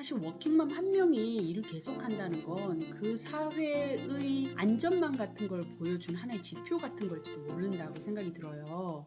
사실 워킹맘 한 명이 일을 계속한다는 건 그 사회의 안전망 같은 걸 보여준 하나의 지표 같은 걸지도 모른다고 생각이 들어요.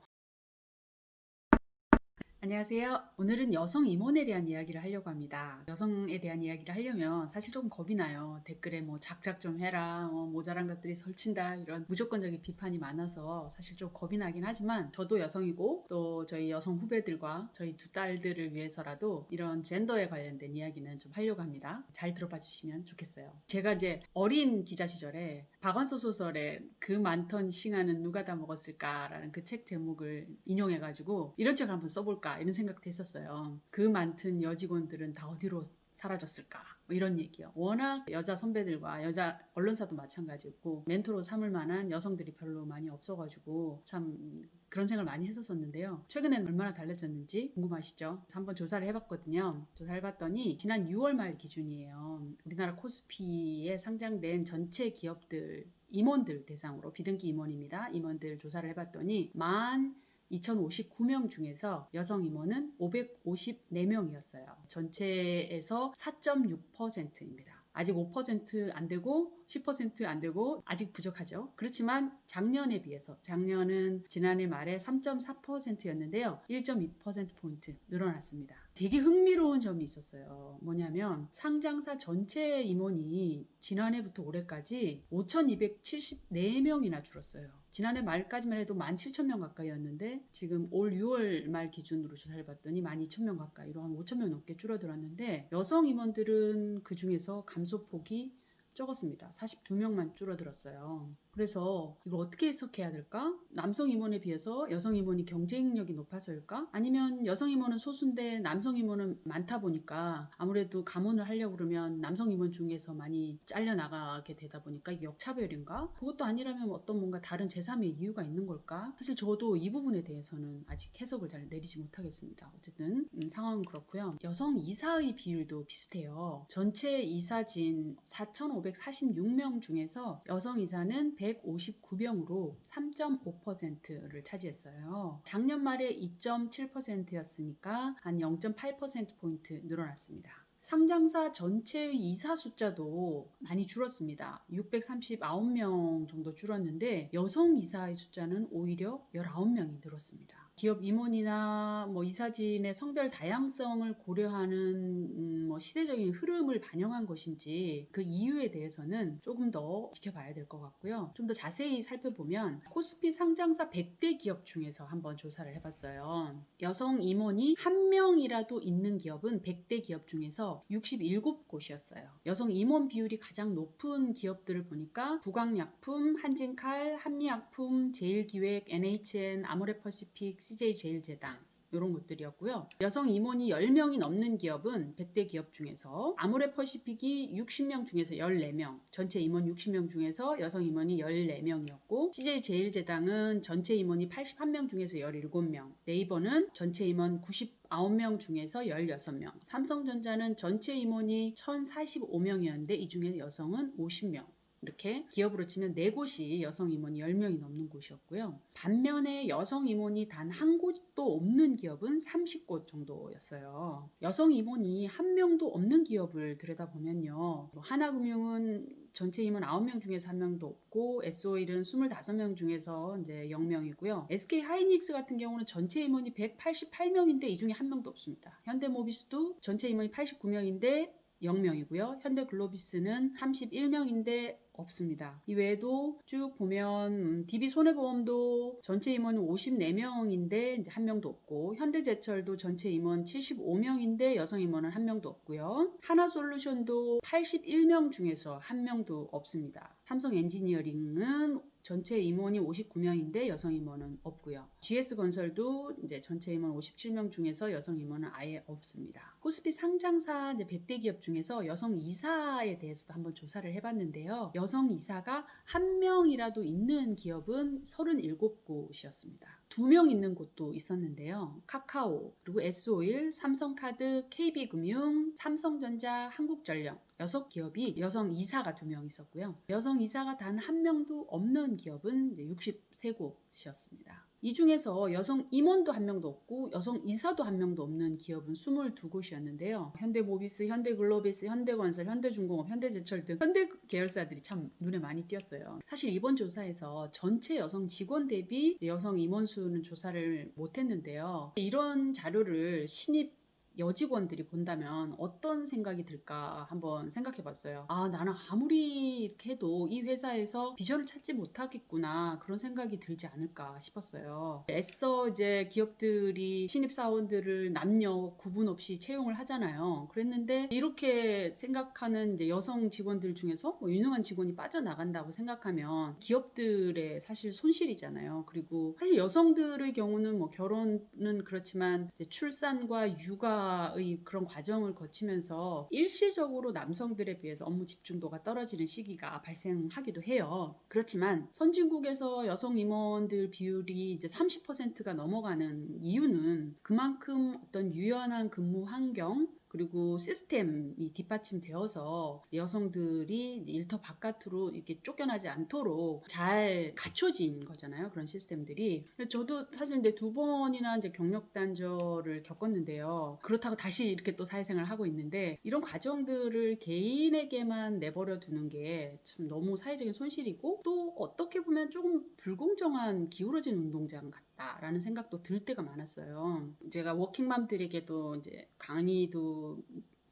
안녕하세요. 오늘은 여성 임원에 대한 이야기를 하려고 합니다. 여성에 대한 이야기를 하려면 사실 조금 겁이 나요. 댓글에 뭐 작작 좀 해라, 모자란 것들이 설친다, 이런 무조건적인 비판이 많아서 사실 좀 겁이 나긴 하지만, 저도 여성이고 또 저희 여성 후배들과 저희 두 딸들을 위해서라도 이런 젠더에 관련된 이야기는 좀 하려고 합니다. 잘 들어봐 주시면 좋겠어요. 제가 이제 어린 기자 시절에 박완서 소설에 그 많던 싱아는 누가 다 먹었을까라는 그 책 제목을 인용해가지고 이런 책을 한번 써볼까 이런 생각도 했었어요. 그 많던 여직원들은 다 어디로 사라졌을까, 뭐 이런 얘기요. 워낙 여자 선배들과 여자 언론사도 마찬가지였고 멘토로 삼을 만한 여성들이 별로 많이 없어가지고 참 그런 생각을 많이 했었는데요. 최근에는 얼마나 달라졌는지 궁금하시죠? 한번 조사를 해봤거든요. 조사를 해봤더니 지난 6월 말 기준이에요. 우리나라 코스피에 상장된 전체 기업들 임원들 대상으로, 비등기 임원입니다. 임원들 조사를 해봤더니 12,059명 중에서 여성 임원은 554명이었어요. 전체에서 4.6%입니다. 아직 5%안 되고 10% 안 되고 아직 부족하죠. 그렇지만 작년에 비해서, 작년은 지난해 말에 3.4%였는데요. 1.2%포인트 늘어났습니다. 되게 흥미로운 점이 있었어요. 뭐냐면 상장사 전체 임원이 지난해부터 올해까지 5,274명이나 줄었어요. 지난해 말까지만 해도 17,000명 가까이였는데 지금 올 6월 말 기준으로 조사를 봤더니 12,000명 가까이로 한 5,000명 넘게 줄어들었는데, 여성 임원들은 그 중에서 감소폭이 적었습니다. 42명만 줄어들었어요. 그래서 이걸 어떻게 해석해야 될까? 남성 임원에 비해서 여성 임원이 경쟁력이 높아서일까? 아니면 여성 임원은 소수인데 남성 임원은 많다 보니까 아무래도 감원을 하려고 그러면 남성 임원 중에서 많이 잘려나가게 되다 보니까 이게 역차별인가? 그것도 아니라면 어떤 뭔가 다른 제3의 이유가 있는 걸까? 사실 저도 이 부분에 대해서는 아직 해석을 잘 내리지 못하겠습니다. 어쨌든 상황은 그렇고요. 여성 이사의 비율도 비슷해요. 전체 이사진 4,546명 중에서 여성 이사는 159명으로 3.5%를 차지했어요. 작년 말에 2.7%였으니까 한 0.8%포인트 늘어났습니다. 상장사 전체의 이사 숫자도 많이 줄었습니다. 639명 정도 줄었는데 여성 이사의 숫자는 오히려 19명이 늘었습니다. 기업 임원이나 이사진의 성별 다양성을 고려하는 시대적인 흐름을 반영한 것인지 그 이유에 대해서는 조금 더 지켜봐야 될 것 같고요. 좀 더 자세히 살펴보면 코스피 상장사 100대 기업 중에서 한번 조사를 해봤어요. 여성 임원이 한 명이라도 있는 기업은 100대 기업 중에서 67곳이었어요. 여성 임원 비율이 가장 높은 기업들을 보니까 부강약품, 한진칼, 한미약품, 제일기획, NHN, 아모레퍼시픽, CJ제일제당 이런 것들이었고요. 여성 임원이 10명이 넘는 기업은 100대 기업 중에서 아모레퍼시픽이 60명 중에서 14명, 전체 임원 60명 중에서 여성 임원이 14명이었고, CJ제일제당은 전체 임원이 81명 중에서 17명, 네이버는 전체 임원 99명 중에서 16명, 삼성전자는 전체 임원이 1,045명이었는데 이 중에 여성은 50명. 이렇게 기업으로 치면 4곳이 여성 임원이 10명이 넘는 곳이었고요. 반면에 여성 임원이 단 한 곳도 없는 기업은 30곳 정도였어요. 여성 임원이 한 명도 없는 기업을 들여다보면요. 하나금융은 전체 임원 9명 중에서 1명도 없고, S-오일은 25명 중에서 이제 0명이고요. SK 하이닉스 같은 경우는 전체 임원이 188명인데 이 중에 1명도 없습니다. 현대모비스도 전체 임원이 89명인데 0명이고요. 현대글로비스는 31명인데 없습니다. 이 외에도 쭉 보면 DB손해보험도 전체 임원은 54명인데 이제 1명도 없고, 현대제철도 전체 임원 75명인데 여성 임원은 1명도 없고요. 하나솔루션도 81명 중에서 1명도 없습니다. 삼성엔지니어링은 전체 임원이 59명인데 여성 임원은 없고요. GS건설도 이제 전체 임원 57명 중에서 여성 임원은 아예 없습니다. 코스피 상장사 100대 기업 중에서 여성 이사에 대해서도 한번 조사를 해봤는데요. 여성 이사가 한 명이라도 있는 기업은 37곳이었습니다. 2명 있는 곳도 있었는데요. 카카오, 그리고 S-오일, 삼성카드, KB금융, 삼성전자, 한국전력 6기업이 여성 이사가 2명 있었고요. 여성 이사가 단 한 명도 없는 기업은 63곳이었습니다. 이 중에서 여성 임원도 한 명도 없고 여성 이사도 한 명도 없는 기업은 22곳이었는데요. 현대모비스, 현대글로비스, 현대건설, 현대중공업, 현대제철 등 현대 계열사들이 참 눈에 많이 띄었어요. 사실 이번 조사에서 전체 여성 직원 대비 여성 임원 수는 조사를 못했는데요. 이런 자료를 신입 여직원들이 본다면 어떤 생각이 들까 한번 생각해 봤어요. 아, 나는 아무리 이렇게 해도 이 회사에서 비전을 찾지 못하겠구나, 그런 생각이 들지 않을까 싶었어요. 애써 이제 기업들이 신입사원들을 남녀 구분 없이 채용을 하잖아요. 그랬는데 이렇게 생각하는 이제 여성 직원들 중에서 뭐 유능한 직원이 빠져나간다고 생각하면 기업들의 사실 손실이잖아요. 그리고 사실 여성들의 경우는 뭐 결혼은 그렇지만 이제 출산과 육아 의 그런 과정을 거치면서 일시적으로 남성들에 비해서 업무 집중도가 떨어지는 시기가 발생하기도 해요. 그렇지만 선진국에서 여성 임원들 비율이 이제 30%가 넘어가는 이유는 그만큼 어떤 유연한 근무 환경 그리고 시스템이 뒷받침되어서 여성들이 일터 바깥으로 이렇게 쫓겨나지 않도록 잘 갖춰진 거잖아요. 그런 시스템들이. 저도 사실 이제 2번이나 이제 경력 단절을 겪었는데요. 그렇다고 다시 이렇게 또 사회생활을 하고 있는데 이런 과정들을 개인에게만 내버려 두는 게 참 너무 사회적인 손실이고 또 어떻게 보면 조금 불공정한 기울어진 운동장 같다라는 생각도 들 때가 많았어요. 제가 워킹맘들에게도 이제 강의도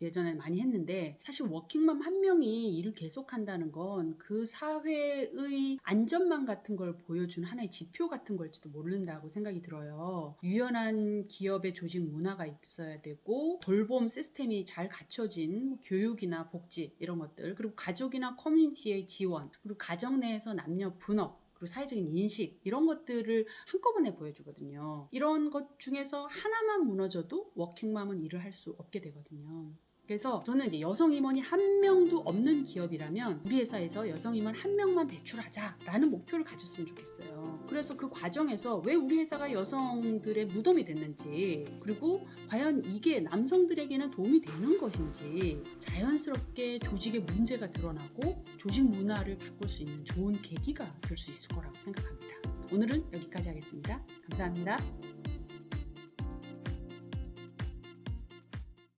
예전에 많이 했는데 사실 워킹맘 한 명이 일을 계속한다는 건 그 사회의 안전망 같은 걸 보여주는 하나의 지표 같은 걸지도 모른다고 생각이 들어요. 유연한 기업의 조직 문화가 있어야 되고 돌봄 시스템이 잘 갖춰진 뭐 교육이나 복지 이런 것들, 그리고 가족이나 커뮤니티의 지원, 그리고 가정 내에서 남녀 분업, 그리고 사회적인 인식, 이런 것들을 한꺼번에 보여주거든요. 이런 것 중에서 하나만 무너져도 워킹맘은 일을 할 수 없게 되거든요. 그래서 저는 이제 여성 임원이 한 명도 없는 기업이라면 우리 회사에서 여성 임원 한 명만 배출하자라는 목표를 가졌으면 좋겠어요. 그래서 그 과정에서 왜 우리 회사가 여성들의 무덤이 됐는지, 그리고 과연 이게 남성들에게는 도움이 되는 것인지 자연스럽게 조직의 문제가 드러나고 조직 문화를 바꿀 수 있는 좋은 계기가 될 수 있을 거라고 생각합니다. 오늘은 여기까지 하겠습니다. 감사합니다.